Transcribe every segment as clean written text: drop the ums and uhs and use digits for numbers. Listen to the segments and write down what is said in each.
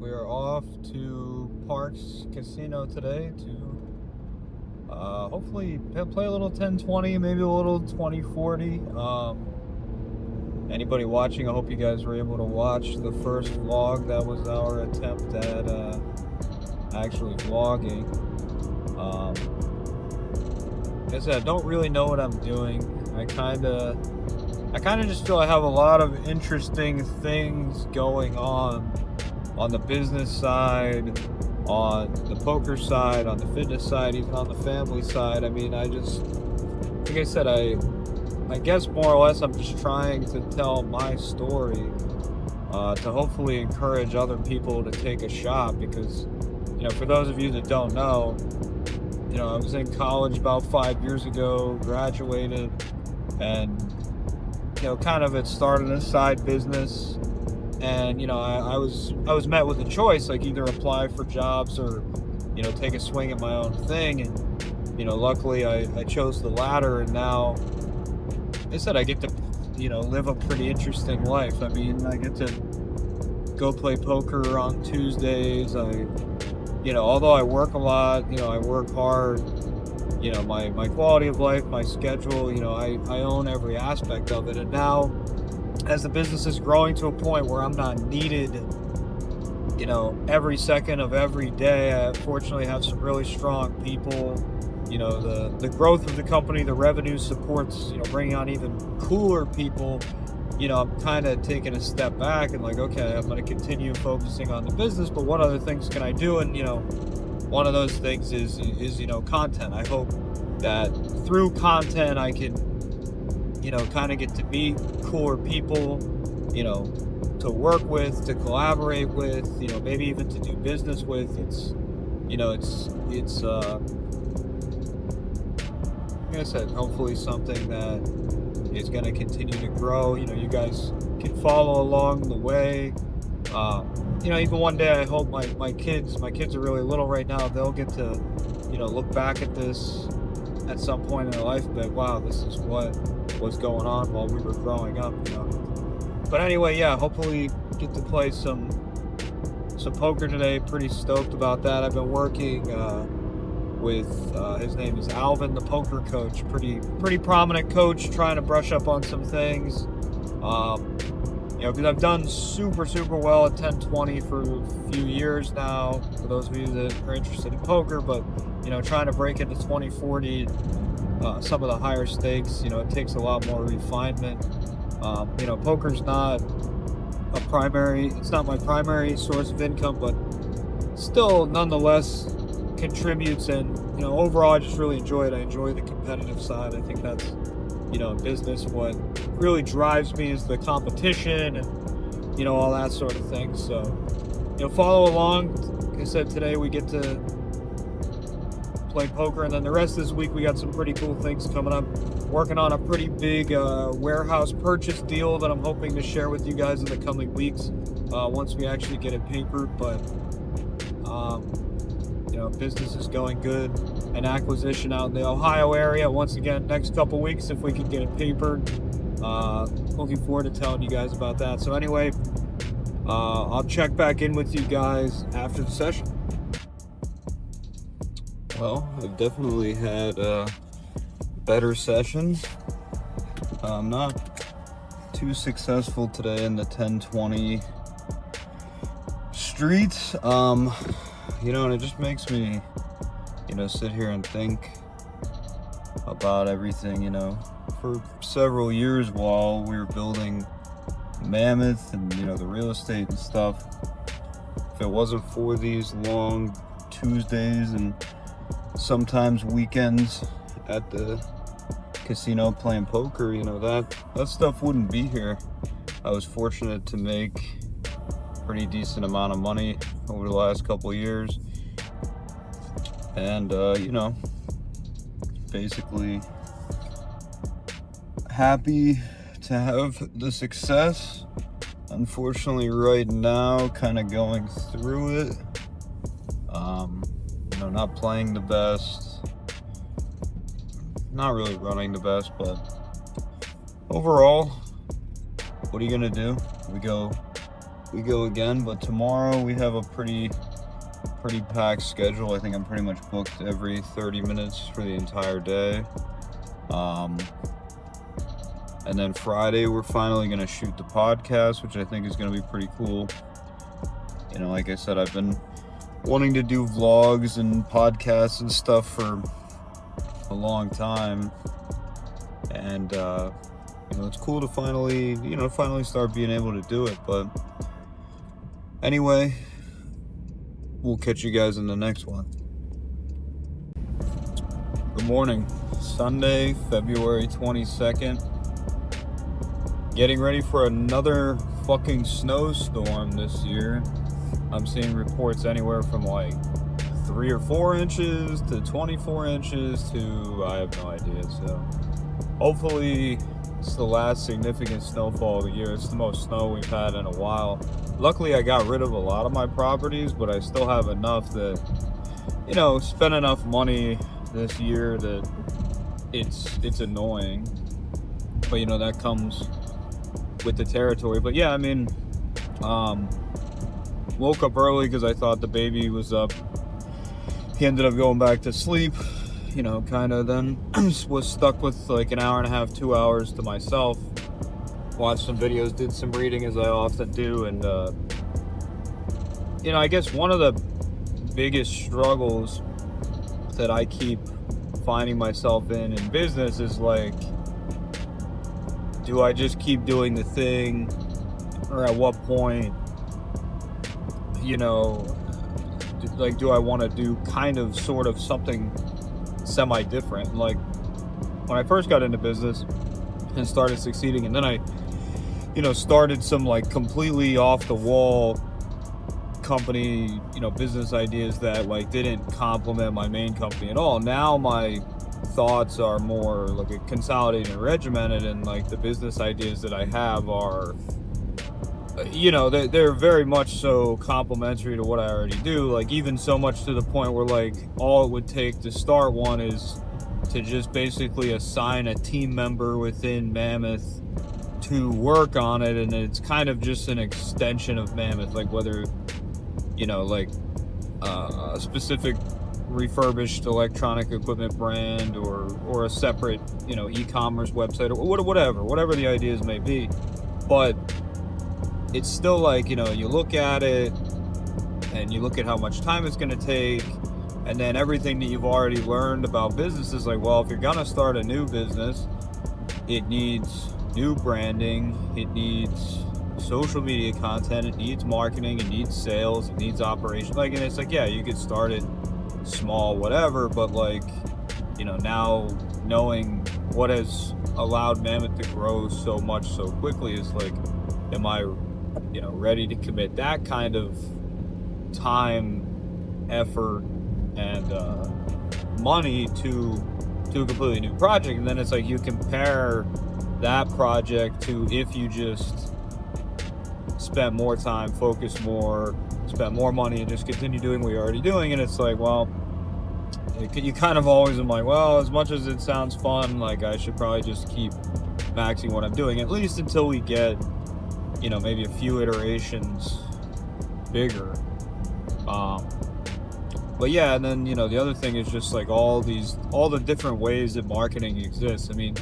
We are off to Parks Casino today to hopefully play a little 10-20, maybe a little 20-40. Anybody watching, I hope you guys were able to watch the first vlog. That was our attempt at actually vlogging. Like I said, I don't really know what I'm doing. I kind of just feel I have a lot of interesting things going on the business side, on the poker side, on the fitness side, even on the family side. I mean, like I said, I guess more or less I'm just trying to tell my story to hopefully encourage other people to take a shot, because, for those of you that don't know, I was in college about 5 years ago, graduated, and, kind of it started a side business. And, I was met with a choice, like either apply for jobs or, take a swing at my own thing. And, luckily I chose the latter. And now, like I said, I get to, live a pretty interesting life. I mean, I get to go play poker on Tuesdays. Although I work a lot, I work hard, my quality of life, my schedule, I own every aspect of it. And now, as the business is growing to a point where I'm not needed, every second of every day, I fortunately have some really strong people. The growth of the company, the revenue supports, bringing on even cooler people. I'm kind of taking a step back and like, okay, I'm going to continue focusing on the business, but what other things can I do? And, one of those things is content. I hope that through content, I can, kind of get to meet cooler people, to work with, to collaborate with, maybe even to do business with. It's like I said, hopefully something that is going to continue to grow. You guys can follow along the way. Even one day, I hope my kids are really little right now. They'll get to, look back at this at some point in their life and be like, wow, this is what was going on while we were growing up, But anyway, yeah, hopefully get to play some poker today. Pretty stoked about that. I've been working with his name is Alvin, the poker coach. Pretty prominent coach, trying to brush up on some things. Because I've done super well at 10-20 for a few years now, for those of you that are interested in poker, but, trying to break into 20-40, some of the higher stakes, it takes a lot more refinement. Poker's not it's not my primary source of income, but still nonetheless contributes. And, overall, I just really enjoy it. I enjoy the competitive side. I think that's, in business, what really drives me is the competition and, all that sort of thing. So, follow along. Like I said, today we get to play poker, and then the rest of this week we got some pretty cool things coming up. Working on a pretty big warehouse purchase deal that I'm hoping to share with you guys in the coming weeks once we actually get it papered. But business is going good. An acquisition out in the Ohio area. Once again, next couple weeks, if we can get it papered. Looking forward to telling you guys about that. So anyway, I'll check back in with you guys after the session. Well, I've definitely had better sessions. I'm not too successful today in the 10-20 streets. And it just makes me, sit here and think about everything, For several years while we were building Mammoth and, the real estate and stuff, if it wasn't for these long Tuesdays and sometimes weekends at the casino playing poker, that stuff wouldn't be here. I was fortunate to make a pretty decent amount of money over the last couple of years, and basically happy to have the success. Unfortunately right now, kind of going through it, not playing the best, not really running the best, but overall, what are you gonna do? We go we go again. But tomorrow we have a pretty packed schedule. I think I'm pretty much booked every 30 minutes for the entire day. And then Friday we're finally gonna shoot the podcast, which I think is gonna be pretty cool. You know, like I said, I've been wanting to do vlogs and podcasts and stuff for a long time, and you know, it's cool to finally start being able to do it. But anyway, we'll catch you guys in the next one. Good morning. Sunday, February 22nd. Getting ready for another fucking snowstorm this year. I'm seeing reports anywhere from like 3 or 4 inches to 24 inches to I have no idea. So hopefully it's the last significant snowfall of the year. It's the most snow we've had in a while. Luckily I got rid of a lot of my properties, but I still have enough that, you know, spent enough money this year that it's annoying. But you know, that comes with the territory. But yeah, I mean, woke up early because I thought the baby was up. He ended up going back to sleep, you know, kind of then was stuck with like an hour and a half, 2 hours to myself. Watched some videos, did some reading as I often do, and you know, I guess one of the biggest struggles that I keep finding myself in business is like, do I just keep doing the thing, or at what point, you know, like, do I want to do kind of sort of something semi-different? Like, when I first got into business and started succeeding, and then I, you know, started some like completely off the wall company, you know, business ideas that like didn't complement my main company at all. Now my thoughts are more like consolidated and regimented, and like the business ideas that I have are, you know, they're very much so complementary to what I already do. Like, even so much to the point where like all it would take to start one is to just basically assign a team member within Mammoth to work on it, and it's kind of just an extension of Mammoth, like whether, you know, like a specific refurbished electronic equipment brand or a separate, you know, e-commerce website, or whatever the ideas may be. But it's still like, you know, you look at it and you look at how much time it's going to take, and then everything that you've already learned about business is like, well, if you're going to start a new business, it needs new branding, it needs social media content, it needs marketing, it needs sales, it needs operations. Like, and it's like, yeah, you could start it small, whatever, but like, you know, now knowing what has allowed Mammoth to grow so much so quickly is like, am I, you know, ready to commit that kind of time, effort, and money to a completely new project? And then it's like, you compare that project to if you just spent more time, focused more, spent more money, and just continue doing what you're already doing. And it's like, well, you kind of always am like, well, as much as it sounds fun, like I should probably just keep maxing what I'm doing, at least until we get, you know, maybe a few iterations bigger. But yeah, and then, you know, the other thing is just like all the different ways that marketing exists. I mean,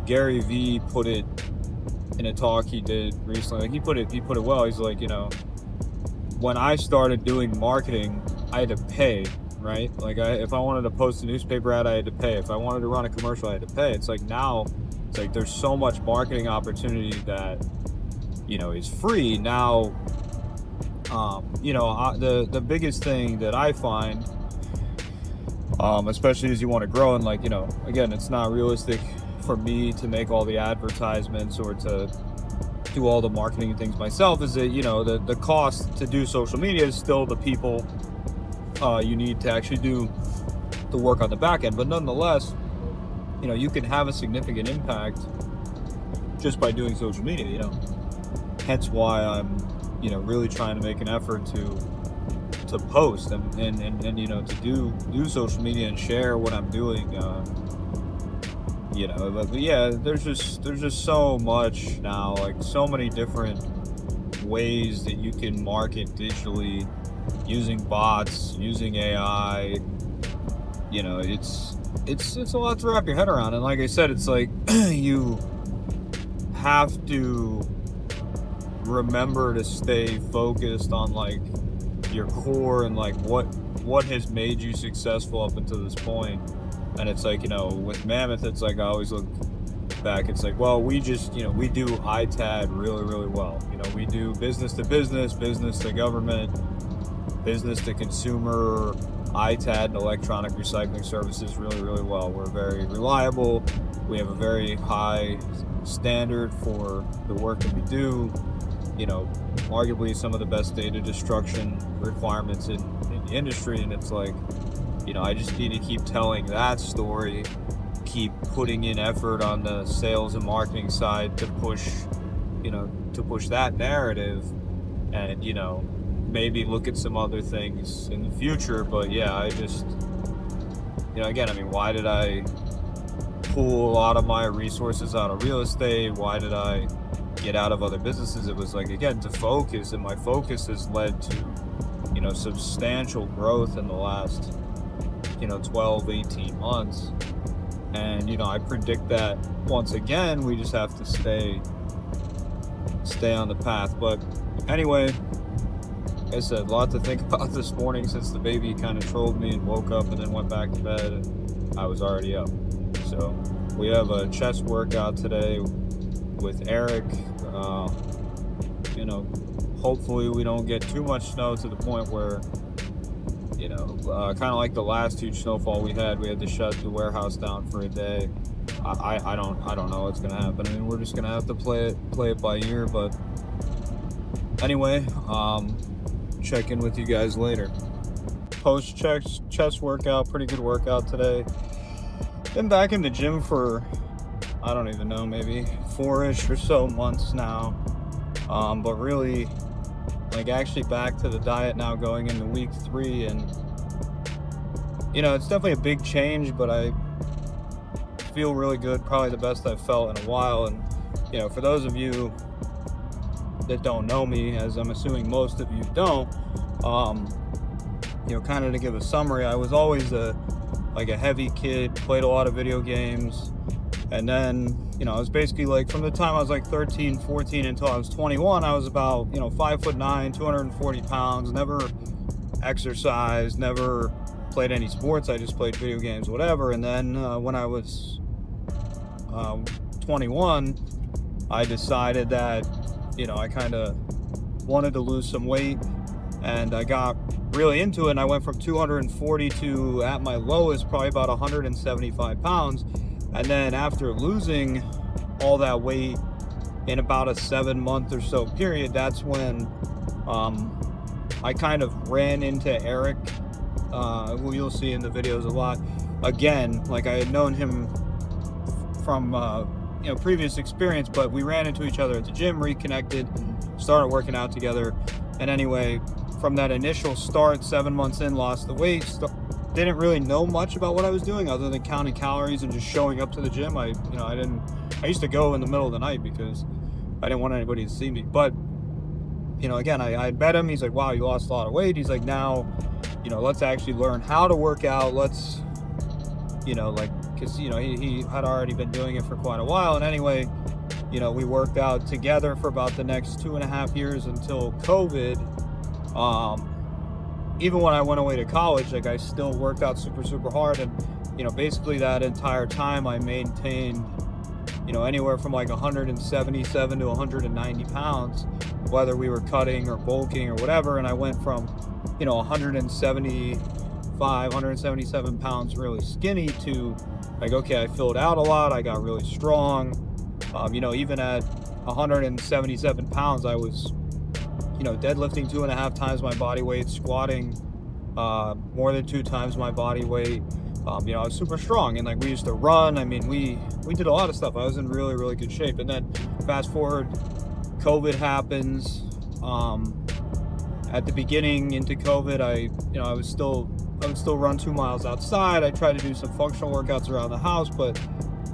Gary Vee put it in a talk he did recently. Like, he put it well. He's like, you know, when I started doing marketing, I had to pay, right? Like, if I wanted to post a newspaper ad, I had to pay. If I wanted to run a commercial, I had to pay. It's like, now it's like there's so much marketing opportunity that, you know, is free now. You know, the biggest thing that I find, especially as you want to grow, and like, you know, again, it's not realistic for me to make all the advertisements or to do all the marketing and things myself, is that, you know, the cost to do social media is still the people you need to actually do the work on the back end. But nonetheless, you know, you can have a significant impact just by doing social media, you know. Hence why I'm, you know, really trying to make an effort to post and you know, to do social media and share what I'm doing. You know, but yeah, there's just so much now, like so many different ways that you can market digitally using bots, using AI. You know, it's a lot to wrap your head around. And like I said, it's like you have to remember to stay focused on like your core and like what has made you successful up until this point. And it's like, you know, with Mammoth, it's like I always look back, it's like, well, we just, you know, we do ITAD really, really well. You know, we do business to business, business to government, business to consumer, ITAD and electronic recycling services really, really well. We're very reliable. We have a very high standard for the work that we do. You know, arguably some of the best data destruction requirements in the industry. And it's like, you know, I just need to keep telling that story, keep putting in effort on the sales and marketing side to push, you know, to push that narrative, and, you know, maybe look at some other things in the future. But yeah, I just, you know, again, I mean, why did I pull a lot of my resources out of real estate? Why did I get out of other businesses? It was like, again, to focus, and my focus has led to, you know, substantial growth in the last, you know, 12, 18 months. And, you know, I predict that once again, we just have to stay on the path. But anyway, like I said, a lot to think about this morning since the baby kind of trolled me and woke up and then went back to bed, and I was already up. So we have a chest workout today with Eric. You know, hopefully we don't get too much snow to the point where, you know, kind of like the last huge snowfall we had to shut the warehouse down for a day. I don't know what's gonna happen. I mean, we're just gonna have to play it by ear. But anyway, check in with you guys later. Post chest workout, pretty good workout today. Been back in the gym for, I don't even know, maybe 4-ish or so months now. But really, like, actually back to the diet now, going into week 3, and, you know, it's definitely a big change, but I feel really good, probably the best I've felt in a while. And, you know, for those of you that don't know me, as I'm assuming most of you don't, you know, kind of to give a summary, I was always a heavy kid, played a lot of video games. And then, you know, I was basically like, from the time I was like 13, 14 until I was 21, I was about, you know, 5'9", 240 pounds, never exercised, never played any sports. I just played video games, whatever. And then when I was 21, I decided that, you know, I kind of wanted to lose some weight, and I got really into it. And I went from 240 to, at my lowest, probably about 175 pounds. And then after losing all that weight in about a 7-month or so period, that's when I kind of ran into Eric, who you'll see in the videos a lot. Again, like, I had known him from you know, previous experience, but we ran into each other at the gym, reconnected, started working out together. And anyway, from that initial start, 7 months in, lost the weight, didn't really know much about what I was doing other than counting calories and just showing up to the gym. I used to go in the middle of the night because I didn't want anybody to see me. But, you know, again, I met him. He's like, wow, you lost a lot of weight. He's like, now, you know, let's actually learn how to work out. Let's, you know, like, because, you know, he had already been doing it for quite a while. And anyway, you know, we worked out together for about the next 2.5 years until COVID. Even when I went away to college, like, I still worked out super, super hard. And, you know, basically that entire time I maintained, you know, anywhere from like 177 to 190 pounds, whether we were cutting or bulking or whatever. And I went from, you know, 177 pounds really skinny to like, okay, I filled out a lot. I got really strong. You know, even at 177 pounds, I was, you know, deadlifting 2.5 times my body weight, squatting more than 2 times my body weight. You know, I was super strong, and like, we used to run. I mean, we did a lot of stuff. I was in really, really good shape. And then fast forward, COVID happens. At the beginning into COVID, I would still run 2 miles outside. I tried to do some functional workouts around the house, but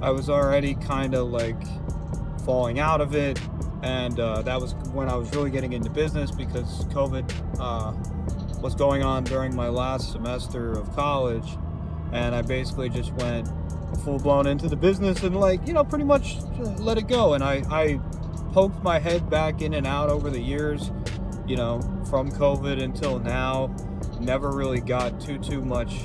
I was already kind of like falling out of it. and that was when I was really getting into business because COVID was going on during my last semester of college, and I basically just went full blown into the business and, like, pretty much let it go. And I poked my head back in and out over the years, from COVID until now. Never really got too much,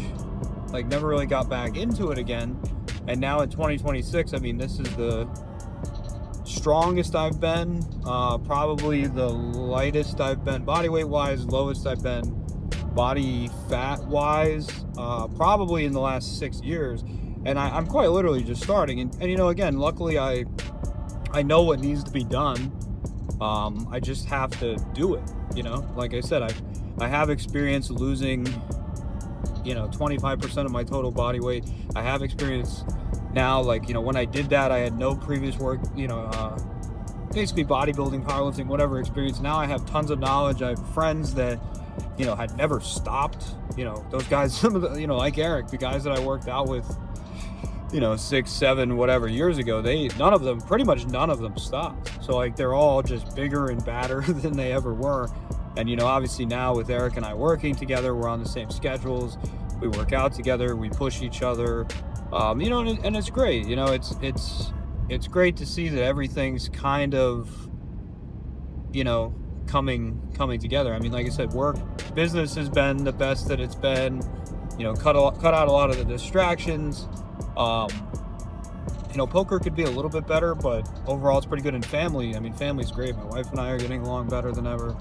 like, never really got back into it again. And now in 2026, I mean, this is the strongest I've been, probably the lightest I've been body weight wise, lowest I've been body fat wise, probably in the last 6 years. And I'm quite literally just starting. And again, luckily I know what needs to be done. I just have to do it. Like I said, I have experience losing 25% of my total body weight. I have experience now, like, when I did that, I had no previous work, basically bodybuilding, powerlifting, whatever experience. Now I have tons of knowledge. I have friends that had never stopped. Those guys, some of the, like Eric, the guys that I worked out with 6, 7, whatever years ago, pretty much none of them stopped. So, like, they're all just bigger and badder than they ever were. And obviously now with Eric and I working together, we're on the same schedules, we work out together, we push each other, and it's great. It's great to see that everything's kind of coming together. I mean, like I said, business has been the best that it's been. Cut out a lot of the distractions. Poker could be a little bit better, but overall it's pretty good. In family, I mean, family's great. My wife and I are getting along better than ever.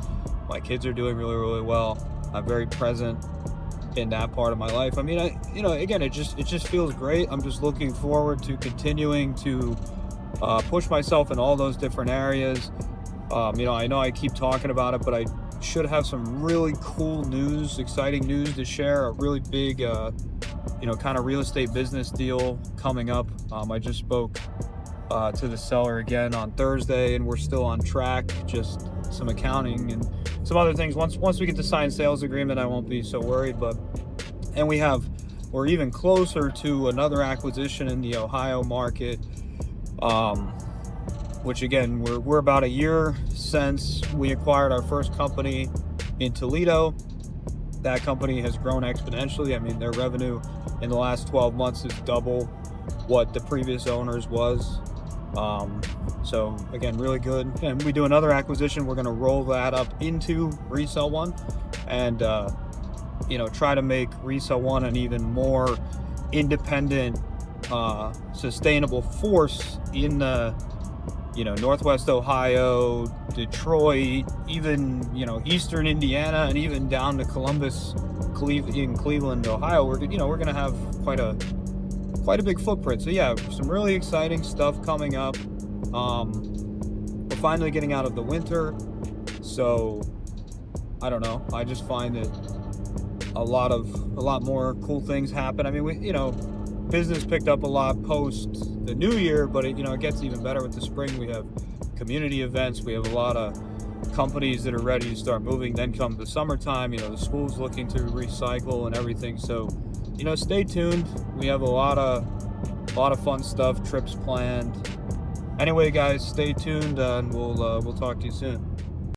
My kids are doing really, really well. I'm very present in that part of my life. I mean, again, it just feels great. I'm just looking forward to continuing to push myself in all those different areas. I know I keep talking about it, but I should have some really cool news, exciting news to share. A really big, kind of real estate business deal coming up. I just spoke to the seller again on Thursday, and we're still on track. Just some accounting and some other things. Once we get the signed sales agreement, I won't be so worried. And we're even closer to another acquisition in the Ohio market, which again, we're about a year since we acquired our first company in Toledo. That company has grown exponentially. I mean, their revenue in the last 12 months is double what the previous owners was. So again, really good. And we do another acquisition. We're going to roll that up into Resell One, and try to make Resell One an even more independent, sustainable force in the Northwest Ohio, Detroit, even Eastern Indiana, and even down to Columbus, in Cleveland, Ohio. We're going to have quite a big footprint. So yeah, some really exciting stuff coming up. We're finally getting out of the winter, so I don't know. I just find that a lot more cool things happen. I mean, business picked up a lot post the new year, but it gets even better with the spring. We have community events. We have a lot of companies that are ready to start moving. Then come the summertime, the school's looking to recycle and everything. So, stay tuned. We have a lot of fun stuff, trips planned. Anyway, guys, stay tuned, and we'll talk to you soon.